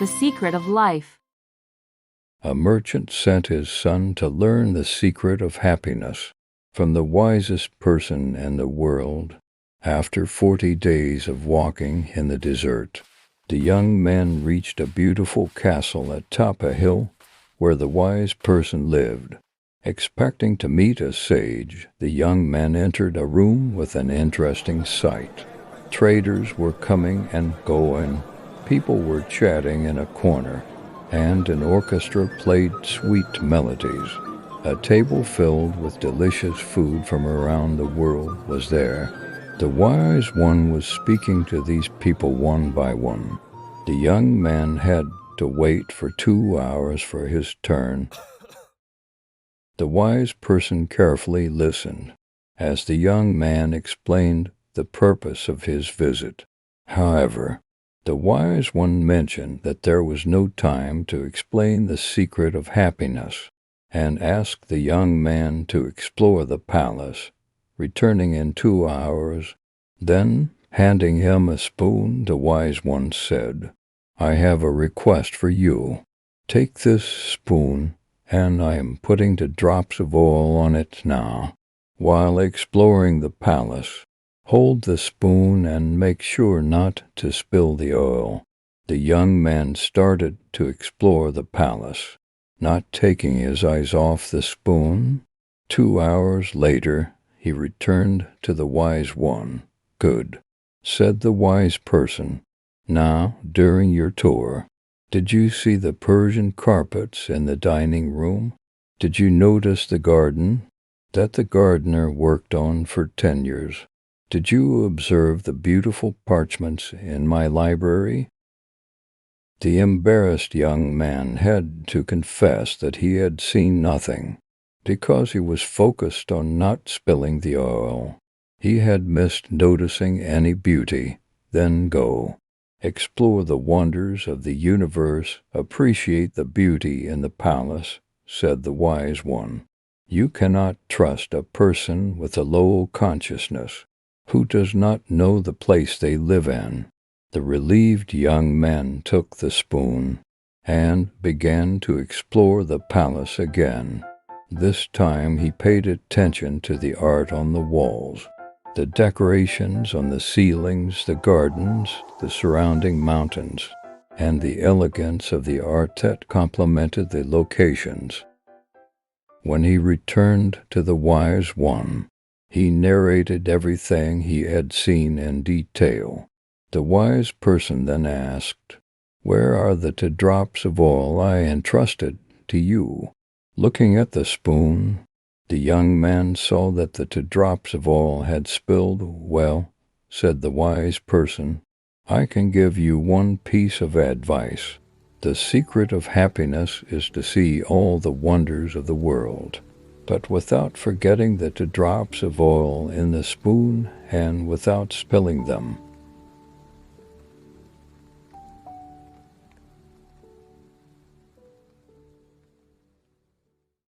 the secret of life. A merchant sent his son to learn the secret of happiness from the wisest person in the world. After 40 days of walking in the desert, the young man reached a beautiful castle atop a hill where the wise person lived. Expecting to meet a sage, the young man entered a room with an interesting sight. Traders were coming and going, people were chatting in a corner, and an orchestra played sweet melodies. A table filled with delicious food from around the world was there. The wise one was speaking to these people one by one. The young man had to wait for 2 hours for his turn. The wise person carefully listened as the young man explained the purpose of his visit. However, the wise one mentioned that there was no time to explain the secret of happiness and asked the young man to explore the palace, returning in 2 hours. Then, handing him a spoon, the wise one said, "I have a request for you. Take this spoon, and I am putting the drops of oil on it now. While exploring the palace, hold the spoon and make sure not to spill the oil." The young man started to explore the palace, not taking his eyes off the spoon. 2 hours later, he returned to the wise one. "Good," said the wise person. "Now, during your tour, did you see the Persian carpets in the dining room? Did you notice the garden that the gardener worked on for 10 years? Did you observe the beautiful parchments in my library?" The embarrassed young man had to confess that he had seen nothing, because he was focused on not spilling the oil. He had missed noticing any beauty. Then go. Explore the wonders of the universe, appreciate the beauty in the palace, said the wise one. You cannot trust a person with a low consciousness who does not know the place they live in. The relieved young man took the spoon and began to explore the palace again. This time he paid attention to the art on the walls, the decorations on the ceilings, the gardens, the surrounding mountains, and the elegance of the art that complemented the locations. When he returned to the wise one, he narrated everything he had seen in detail. The wise person then asked, "Where are the 2 drops of oil I entrusted to you?" Looking at the spoon, the young man saw that the 2 drops of oil had spilled. "Well," said the wise person, "I can give you one piece of advice. The secret of happiness is to see all the wonders of the world, but without forgetting the 2 drops of oil in the spoon and without spilling them.